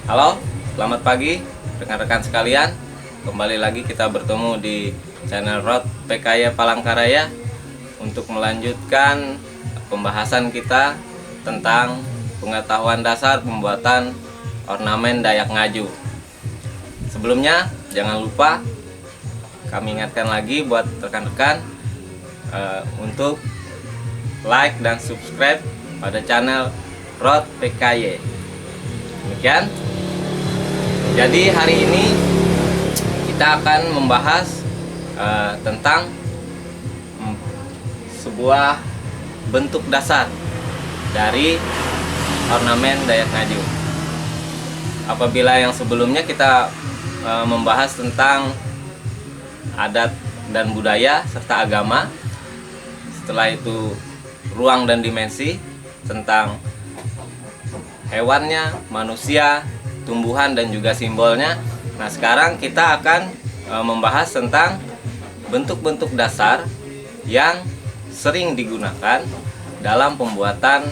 Halo, selamat pagi rekan-rekan sekalian. Kembali lagi kita bertemu di channel Rod PKY Palangkaraya untuk melanjutkan pembahasan kita tentang pengetahuan dasar pembuatan ornamen Dayak Ngaju. Sebelumnya, jangan lupa kami ingatkan lagi buat rekan-rekan untuk like dan subscribe pada channel Rod PKY. Demikian. Jadi hari ini kita akan membahas tentang sebuah bentuk dasar dari ornamen Dayak Ngaju. Apabila yang sebelumnya kita membahas tentang adat dan budaya serta agama, setelah itu ruang dan dimensi, tentang hewannya, manusia, tumbuhan dan juga simbolnya. Nah, sekarang kita akan membahas tentang bentuk-bentuk dasar yang sering digunakan dalam pembuatan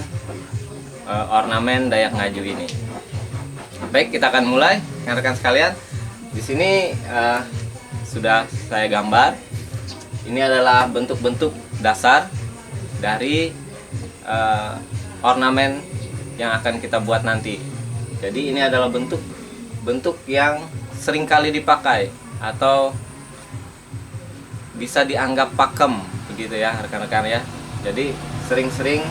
ornamen Dayak Ngaju ini. Baik, kita akan mulai, rekan-rekan sekalian. Di sini sudah saya gambar. Ini adalah bentuk-bentuk dasar dari ornamen yang akan kita buat nanti. Jadi ini adalah bentuk yang sering kali dipakai atau bisa dianggap pakem begitu ya rekan-rekan ya. Jadi sering-sering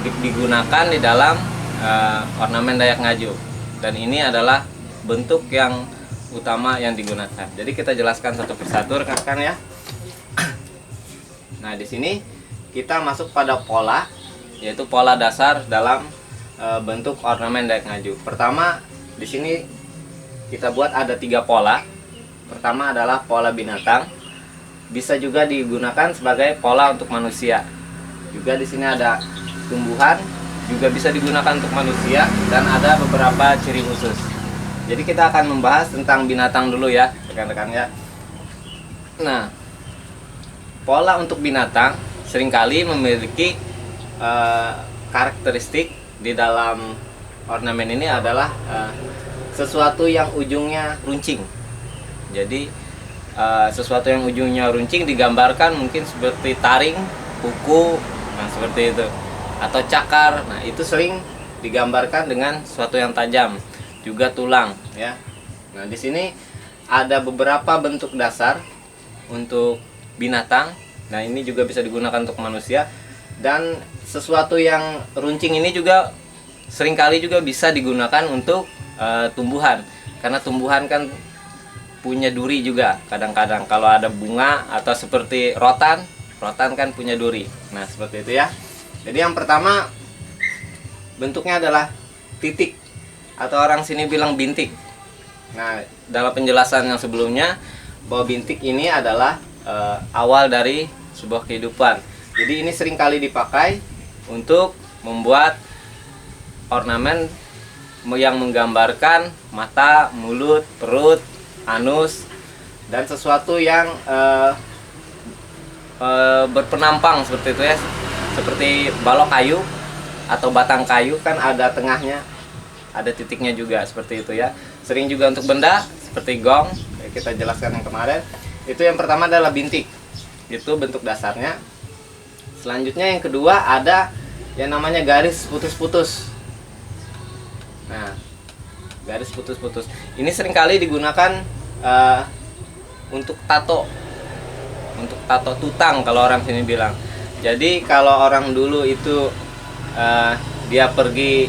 digunakan di dalam ornamen Dayak Ngaju, dan ini adalah bentuk yang utama yang digunakan. Jadi kita jelaskan satu persatu rekan-rekan ya. Nah, di sini kita masuk pada pola, yaitu pola dasar dalam bentuk ornamen Dayak Ngaju. Pertama, di sini kita buat ada 3 pola. Pertama adalah pola binatang, bisa juga digunakan sebagai pola untuk manusia. Juga di sini ada tumbuhan, juga bisa digunakan untuk manusia, dan ada beberapa ciri khusus. Jadi kita akan membahas tentang binatang dulu ya, rekan-rekan ya. Nah, pola untuk binatang seringkali memiliki karakteristik di dalam ornamen ini adalah sesuatu yang ujungnya runcing. Jadi sesuatu yang ujungnya runcing digambarkan mungkin seperti taring, kuku, nah seperti itu, atau cakar. Nah, itu sering digambarkan dengan sesuatu yang tajam, juga tulang ya. Nah, di sini ada beberapa bentuk dasar untuk binatang. Nah, ini juga bisa digunakan untuk manusia. Dan sesuatu yang runcing ini juga seringkali juga bisa digunakan untuk tumbuhan, karena tumbuhan kan punya duri juga. Kadang-kadang kalau ada bunga atau seperti rotan kan punya duri. Nah, seperti itu ya. Jadi yang pertama bentuknya adalah titik, atau orang sini bilang bintik. Nah, dalam penjelasan yang sebelumnya bahwa bintik ini adalah awal dari sebuah kehidupan. Jadi ini seringkali dipakai untuk membuat ornamen yang menggambarkan mata, mulut, perut, anus, dan sesuatu yang berpenampang seperti itu ya. Seperti balok kayu atau batang kayu kan ada tengahnya, ada titiknya juga seperti itu ya. Sering juga untuk benda seperti gong, kita jelaskan yang kemarin. Itu yang pertama adalah bintik. Itu bentuk dasarnya. Selanjutnya yang kedua ada yang namanya garis putus-putus. Nah, garis putus-putus ini seringkali digunakan untuk tato tutang kalau orang sini bilang. Jadi kalau orang dulu itu dia pergi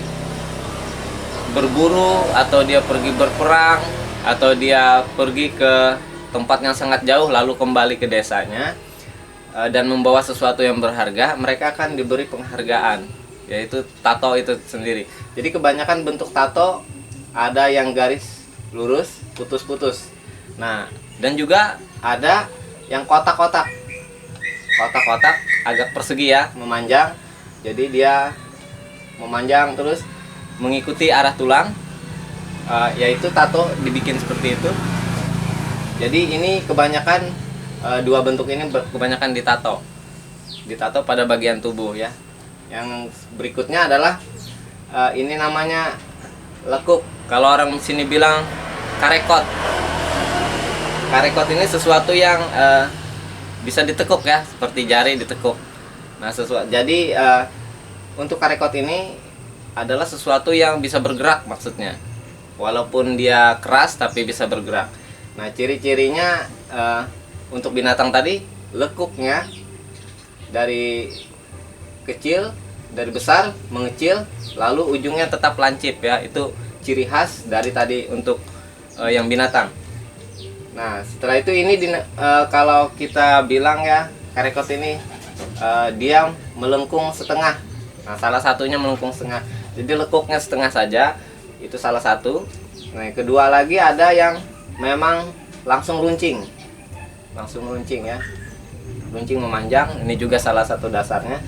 berburu, atau dia pergi berperang, atau dia pergi ke tempat yang sangat jauh lalu kembali ke desanya dan membawa sesuatu yang berharga, mereka akan diberi penghargaan, yaitu tato itu sendiri. Jadi kebanyakan bentuk tato ada yang garis lurus, putus-putus. Nah, dan juga ada yang kotak-kotak agak persegi ya, memanjang. Jadi dia memanjang terus mengikuti arah tulang, yaitu tato dibikin seperti itu. Jadi ini kebanyakan dua bentuk ini kebanyakan ditato pada bagian tubuh ya. Yang berikutnya adalah ini namanya lekuk. Kalau orang sini bilang karekot. Karekot ini sesuatu yang bisa ditekuk ya, seperti jari ditekuk. Nah, jadi untuk karekot ini adalah sesuatu yang bisa bergerak maksudnya. Walaupun dia keras tapi bisa bergerak. Nah, ciri-cirinya untuk binatang tadi, lekuknya dari kecil, dari besar mengecil, lalu ujungnya tetap lancip ya. Itu ciri khas dari tadi untuk yang binatang. Nah, setelah itu ini kalau kita bilang ya, karekot ini dia melengkung setengah. Nah, salah satunya melengkung setengah. Jadi lekuknya setengah saja, itu salah satu. Nah, yang kedua lagi ada yang memang langsung runcing. Langsung runcing ya. Runcing memanjang, ini juga salah satu dasarnya.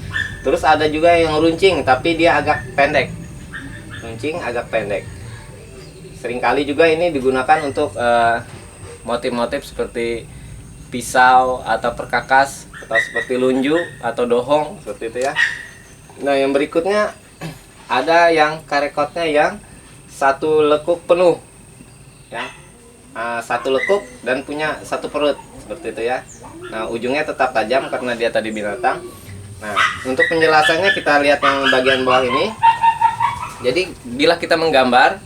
Terus ada juga yang runcing tapi dia agak pendek. Runcing agak pendek. Seringkali juga ini digunakan untuk motif-motif seperti pisau atau perkakas, atau seperti lunju atau dohong, seperti itu ya. Nah, yang berikutnya ada yang karekotnya yang satu lekuk penuh ya, satu lekuk dan punya satu perut, seperti itu ya. Nah, ujungnya tetap tajam karena dia tadi binatang. Nah, untuk penjelasannya kita lihat yang bagian bawah ini. Jadi bila kita menggambar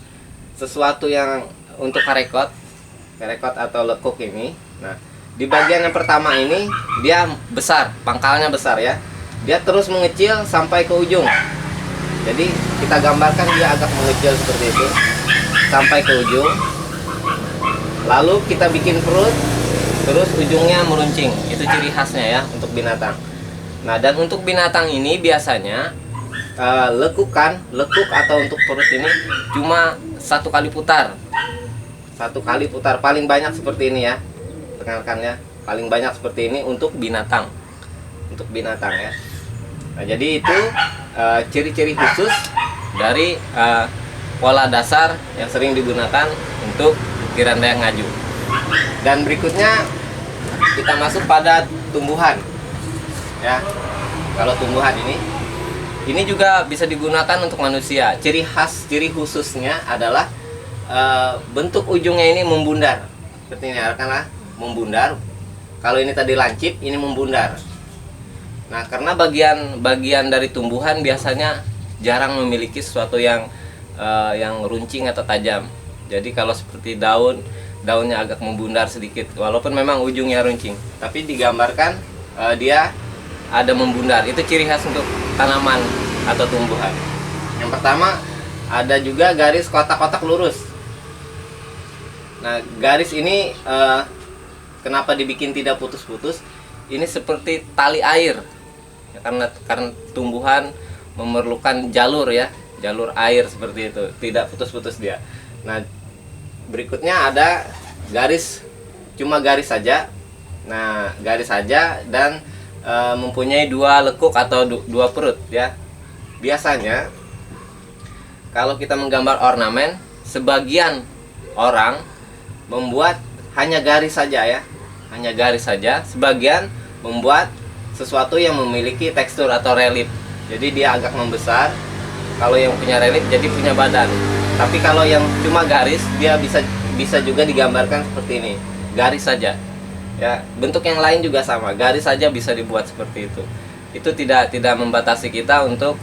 sesuatu yang untuk karekot atau lekuk ini, nah di bagian yang pertama ini dia besar, pangkalnya besar ya. Dia terus mengecil sampai ke ujung. Jadi kita gambarkan dia agak mengecil seperti itu sampai ke ujung. Lalu kita bikin perut, terus ujungnya meruncing. Itu ciri khasnya ya untuk binatang. Nah, dan untuk binatang ini biasanya lekuk atau untuk perut ini cuma satu kali putar. Satu kali putar, paling banyak seperti ini ya. Dengarkan ya, paling banyak seperti ini untuk binatang. Untuk binatang ya. Nah, jadi itu ciri-ciri khusus dari pola dasar yang sering digunakan untuk ukiran Dayak Ngaju. Dan berikutnya kita masuk pada tumbuhan. Ya. Kalau tumbuhan ini juga bisa digunakan untuk manusia. Ciri khususnya adalah bentuk ujungnya ini membundar. Seperti ini, karena membundar. Kalau ini tadi lancip, ini membundar. Nah, karena bagian dari tumbuhan biasanya jarang memiliki sesuatu yang runcing atau tajam. Jadi kalau seperti daunnya agak membundar sedikit, walaupun memang ujungnya runcing, tapi digambarkan dia ada membundar. Itu ciri khas untuk tanaman atau tumbuhan. Yang pertama ada juga garis kotak-kotak lurus. Nah, garis ini kenapa dibikin tidak putus-putus? Ini seperti tali air ya, karena tumbuhan memerlukan jalur ya, jalur air seperti itu, tidak putus-putus dia. Nah, berikutnya ada garis, cuma garis saja. Nah, garis saja dan mempunyai dua lekuk atau dua perut ya. Biasanya kalau kita menggambar ornamen, sebagian orang membuat hanya garis saja ya, hanya garis saja. Sebagian membuat sesuatu yang memiliki tekstur atau relief. Jadi dia agak membesar. Kalau yang punya relief jadi punya badan. Tapi kalau yang cuma garis, dia bisa juga digambarkan seperti ini, garis saja. Ya, bentuk yang lain juga sama, garis saja bisa dibuat seperti itu. Itu tidak membatasi kita untuk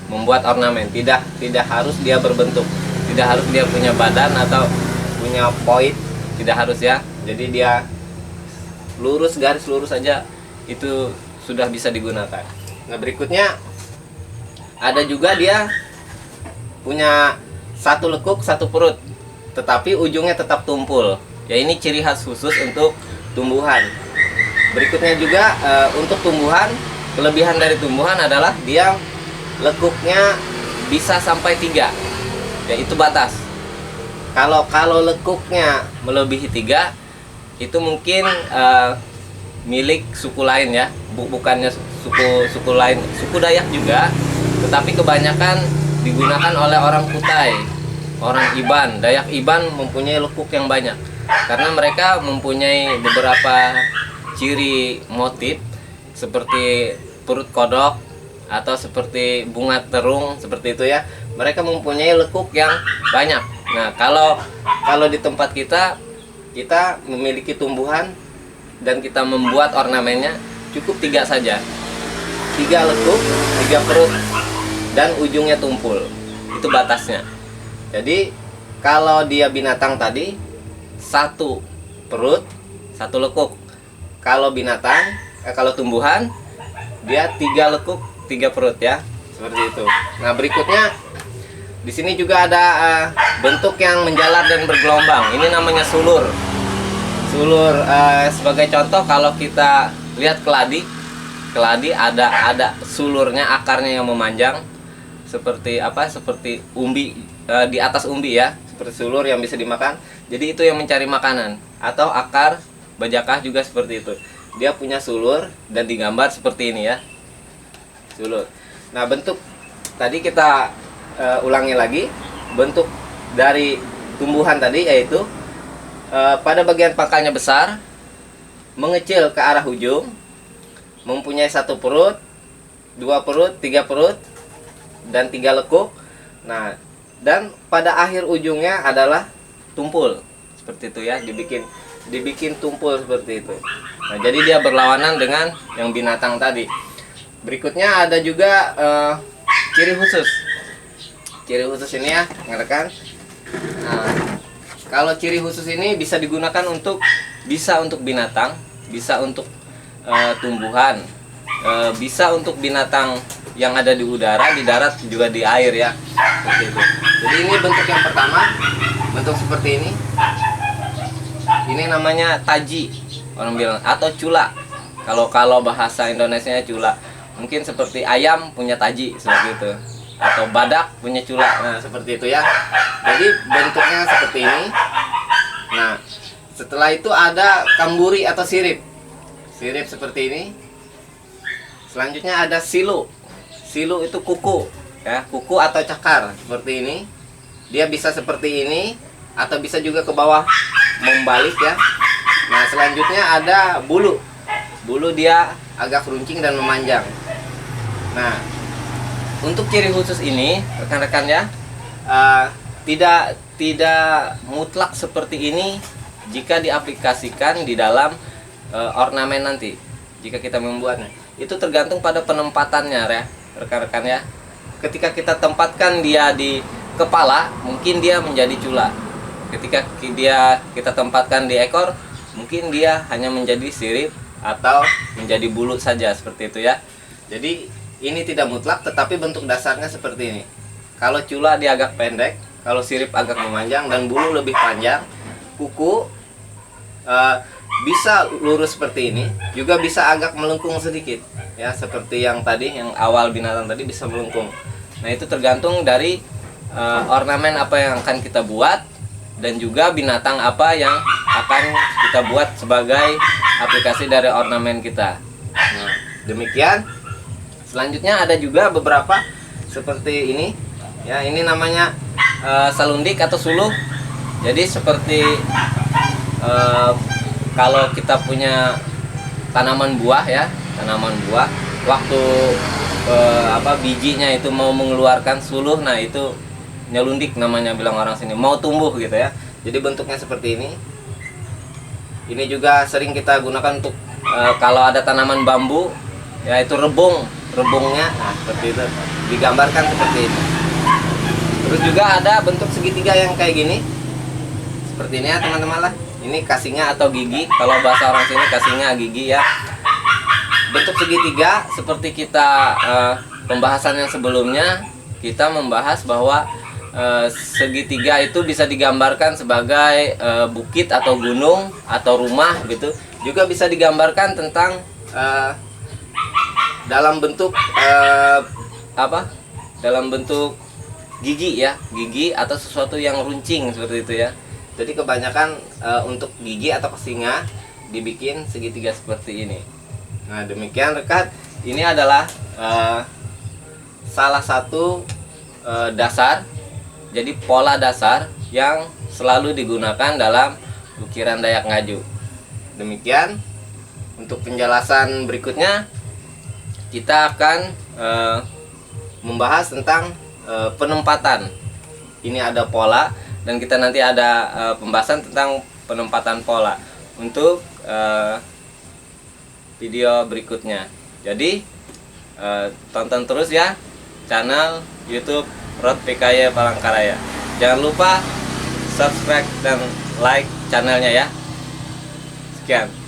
membuat ornamen. Tidak harus dia berbentuk, tidak harus dia punya badan atau punya point, tidak harus ya. Jadi dia lurus, garis lurus saja itu sudah bisa digunakan. Nah, berikutnya ada juga dia punya satu lekuk, satu perut, tetapi ujungnya tetap tumpul. Ya, ini ciri khas khusus untuk tumbuhan. Berikutnya juga untuk tumbuhan, kelebihan dari tumbuhan adalah dia lekuknya bisa sampai 3. Ya, itu batas. Kalau lekuknya melebihi 3, itu mungkin milik suku lain ya, bukannya suku lain, suku Dayak juga, tetapi kebanyakan digunakan oleh orang Kutai, orang Iban. Dayak Iban mempunyai lekuk yang banyak karena mereka mempunyai beberapa ciri motif seperti perut kodok atau seperti bunga terung, seperti itu ya. mereka mempunyai lekuk yang banyak. Nah, kalau di tempat kita memiliki tumbuhan dan kita membuat ornamennya cukup 3 saja. 3 lekuk, 3 perut, dan ujungnya tumpul. Itu batasnya. Jadi kalau dia binatang tadi 1 perut, 1 lekuk. Kalau kalau tumbuhan dia 3 lekuk, 3 perut ya. Seperti itu. Nah, berikutnya di sini juga ada bentuk yang menjalar dan bergelombang. Ini namanya sulur. Sulur sebagai contoh, kalau kita lihat keladi ada sulurnya, akarnya yang memanjang seperti seperti umbi, di atas umbi ya, seperti sulur yang bisa dimakan. Jadi itu yang mencari makanan. Atau akar bajakah juga seperti itu. Dia punya sulur dan digambar seperti ini ya. Sulur. Nah, bentuk tadi kita ulangi lagi, bentuk dari tumbuhan tadi yaitu pada bagian pangkalnya besar, mengecil ke arah ujung, mempunyai 1 perut, 2 perut, 3 perut, dan 3 lekuk. Nah, dan pada akhir ujungnya adalah tumpul seperti itu ya, dibikin tumpul seperti itu. Nah, jadi dia berlawanan dengan yang binatang tadi. Berikutnya ada juga ciri khusus. Ciri khusus ini ya, rekan. Nah, kalau ciri khusus ini bisa digunakan untuk binatang, bisa untuk tumbuhan, bisa untuk binatang yang ada di udara, di darat, juga di air ya. Seperti itu. Jadi ini bentuk yang pertama, bentuk seperti ini. Ini namanya taji, orang bilang, atau cula. Kalau bahasa Indonesianya cula. Mungkin seperti ayam punya taji seperti itu, atau badak punya cula. Nah, seperti itu ya. Jadi bentuknya seperti ini. Nah, setelah itu ada kamburi atau sirip. Sirip seperti ini. Selanjutnya ada silu. Silu itu kuku ya, kuku atau cakar seperti ini. Dia bisa seperti ini atau bisa juga ke bawah membalik ya. Nah, selanjutnya ada bulu. Bulu dia agak runcing dan memanjang. Nah, untuk ciri khusus ini rekan-rekan ya, tidak mutlak seperti ini jika diaplikasikan di dalam ornamen nanti. Jika kita membuatnya, itu tergantung pada penempatannya ya, rekan-rekan ya. Ketika kita tempatkan dia di kepala, mungkin dia menjadi cula. Ketika kita tempatkan di ekor, mungkin dia hanya menjadi sirip atau menjadi bulu saja, seperti itu ya. Jadi ini tidak mutlak, tetapi bentuk dasarnya seperti ini. Kalau cula dia agak pendek, kalau sirip agak memanjang, dan bulu lebih panjang. Kuku bisa lurus seperti ini, juga bisa agak melengkung sedikit ya, seperti yang tadi, yang awal binatang tadi bisa melengkung. Nah, itu tergantung dari ornamen apa yang akan kita buat, dan juga binatang apa yang akan kita buat sebagai aplikasi dari ornamen kita. Nah, demikian. Selanjutnya ada juga beberapa seperti ini ya, ini namanya salundik atau suluh. Jadi seperti kalau kita punya tanaman buah ya, tanaman buah, waktu bijinya itu mau mengeluarkan suluh, nah itu nyelundik namanya, bilang orang sini, mau tumbuh gitu ya. Jadi bentuknya seperti ini. Ini juga sering kita gunakan untuk kalau ada tanaman bambu, yaitu rebungnya, nah seperti itu, digambarkan seperti ini. Terus juga ada bentuk segitiga yang kayak gini, seperti ini ya teman-teman lah. Ini kasingnya atau gigi, kalau bahasa orang sini kasingnya gigi ya. Bentuk segitiga seperti kita pembahasan yang sebelumnya, kita membahas bahwa segitiga itu bisa digambarkan sebagai bukit atau gunung atau rumah gitu. Juga bisa digambarkan tentang dalam bentuk dalam bentuk gigi ya, gigi atau sesuatu yang runcing seperti itu ya. Jadi kebanyakan untuk gigi atau singa dibikin segitiga seperti ini. Nah, demikian rekan, ini adalah salah satu dasar, jadi pola dasar yang selalu digunakan dalam ukiran Dayak Ngaju. Demikian untuk penjelasan berikutnya, kita akan membahas tentang penempatan. Ini ada pola, dan kita nanti ada pembahasan tentang penempatan pola untuk video berikutnya. Jadi tonton terus ya channel YouTube Rod PKY Palangkaraya. Jangan lupa subscribe dan like channelnya ya. Sekian.